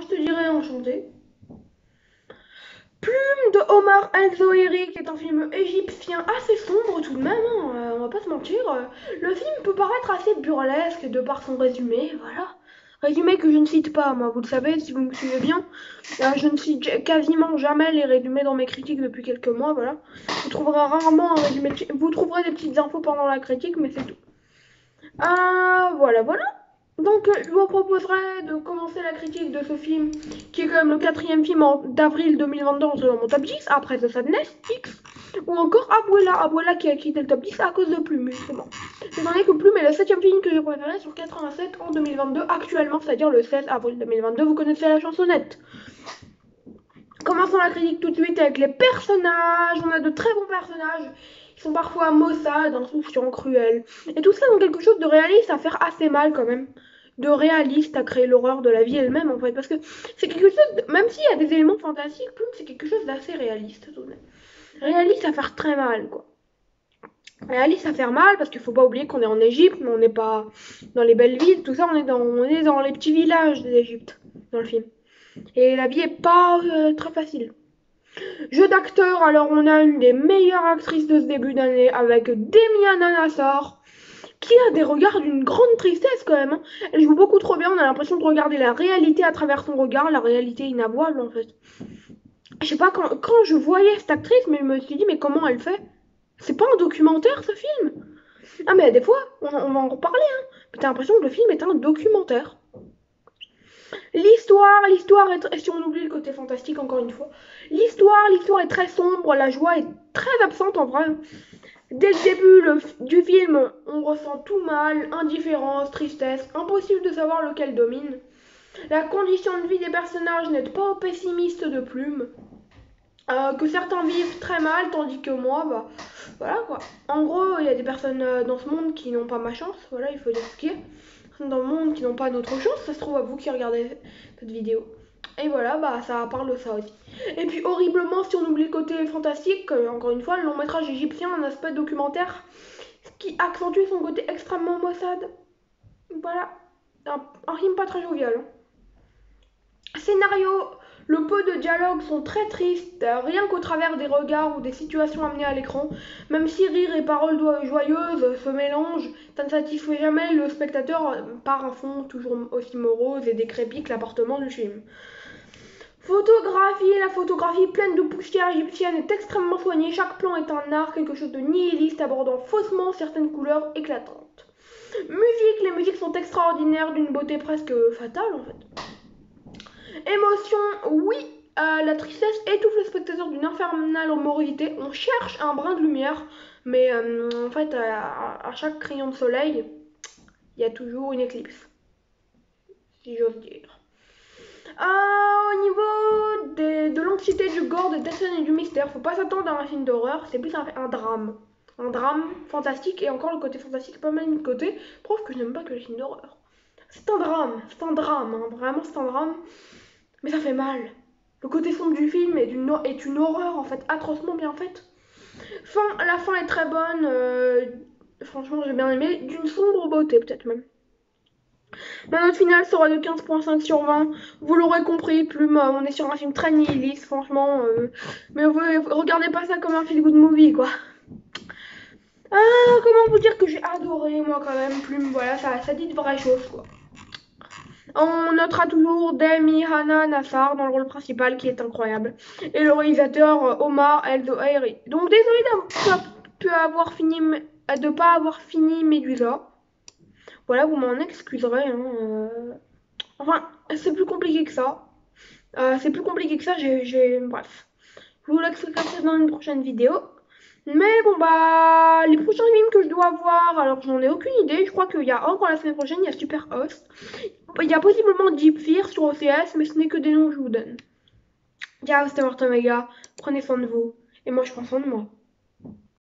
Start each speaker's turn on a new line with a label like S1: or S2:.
S1: je te dirais enchanté. Plume de Omar El-Zoheri, qui est un film égyptien assez sombre tout de même, hein, on va pas se mentir. Le film peut paraître assez burlesque de par son résumé, voilà. Résumé que je ne cite pas, moi, vous le savez, si vous me suivez bien. Je ne cite quasiment jamais les résumés dans mes critiques depuis quelques mois, voilà. Vous trouverez rarement un résumé, vous trouverez des petites infos pendant la critique, mais c'est tout. Voilà, voilà. Donc, je vous proposerai de commencer la critique de ce film, qui est quand même le quatrième film d'avril 2022 dans mon top 10, après The Sadness, X, ou encore Abuela qui a quitté le top 10 à cause de Plume, justement. Étant donné que Plume est le septième film que j'ai préféré sur 87 en 2022, actuellement, c'est-à-dire le 16 avril 2022, vous connaissez la chansonnette. Commençons la critique tout de suite avec les personnages. On a de très bons personnages. Ils sont parfois maussades, insouciants, cruels. Et tout ça dans quelque chose de réaliste à faire assez mal quand même. De réaliste à créer l'horreur de la vie elle-même en fait. Parce que c'est quelque chose, même s'il y a des éléments fantastiques, c'est quelque chose d'assez réaliste tout de même. Réaliste à faire très mal quoi. Réaliste à faire mal parce qu'il faut pas oublier qu'on est en Égypte, mais on n'est pas dans les belles villes, tout ça, on est dans les petits villages d'Égypte dans le film. Et la vie est pas très facile. Jeu d'acteur, alors on a une des meilleures actrices de ce début d'année avec Demiana Nassar, qui a des regards d'une grande tristesse quand même. Hein. Elle joue beaucoup trop bien, on a l'impression de regarder la réalité à travers son regard, la réalité inavouable en fait. Je sais pas, quand je voyais cette actrice, mais je me suis dit, mais comment elle fait? C'est pas un documentaire ce film? Ah mais des fois, on va en reparler, hein. Mais t'as l'impression que le film est un documentaire. L'histoire est, si on oublie le côté fantastique encore une fois, l'histoire est très sombre, la joie est très absente en vrai. Dès le début du film, on ressent tout mal, indifférence, tristesse, impossible de savoir lequel domine. La condition de vie des personnages n'aide pas aux pessimistes de Plume. Que certains vivent très mal, tandis que moi, bah, voilà quoi. En gros, il y a des personnes dans ce monde qui n'ont pas ma chance, voilà, il faut dire ce qu'il y a. Dans le monde qui n'ont pas notre chance, ça se trouve à vous qui regardez cette vidéo. Et voilà, bah ça parle de ça aussi. Et puis horriblement, si on oublie le côté fantastique, encore une fois, le long métrage égyptien a un aspect documentaire qui accentue son côté extrêmement maussade. Voilà, un film pas très jovial. Scénario, le peu de dialogues sont très tristes, rien qu'au travers des regards ou des situations amenées à l'écran. Même si rire et paroles joyeuses se mélangent, ça ne satisfait jamais le spectateur par un fond toujours aussi morose et décrépit que l'appartement du film. Photographie, la photographie pleine de poussière égyptienne est extrêmement soignée, chaque plan est un art, quelque chose de nihiliste abordant faussement certaines couleurs éclatantes. Musique, les musiques sont extraordinaires, d'une beauté presque fatale en fait. Émotion, oui, la tristesse étouffe le spectateur d'une infernale morosité. On cherche un brin de lumière, mais en fait, à chaque rayon de soleil, il y a toujours une éclipse, si j'ose dire. Au niveau de l'anxiété, du gore, de tension et du mystère, faut pas s'attendre à un film d'horreur, c'est plus un drame. Un drame fantastique, et encore le côté fantastique pas mal mis de côté, prouve que je n'aime pas que les films d'horreur. C'est un drame, hein, vraiment c'est un drame. Mais ça fait mal. Le côté sombre du film est une horreur en fait, atrocement bien faite. La fin est très bonne, franchement j'ai bien aimé, d'une sombre beauté peut-être même. Ma note finale sera de 15,5 sur 20. Vous l'aurez compris, Plume, on est sur un film très nihiliste, franchement. Mais regardez pas ça comme un feel good movie, quoi. Comment vous dire que j'ai adoré, moi, quand même, Plume, voilà, ça dit de vraies choses, quoi. On notera toujours Demiana Nassar dans le rôle principal qui est incroyable. Et le réalisateur Omar El-Zoheri. Donc désolé de pas avoir fini Medusa. Voilà, vous m'en excuserez. Hein, Enfin, c'est plus compliqué que ça. Bref. Je vous l'expliquerai dans une prochaine vidéo. Mais bon bah les prochains films que je dois voir, alors j'en ai aucune idée. Je crois qu'il y a encore la semaine prochaine, il y a Super Host. Il y a possiblement Deep Fear sur OCS, mais ce n'est que des noms que je vous donne. Ciao, c'était Martin Mega, prenez soin de vous, et moi je prends soin de moi.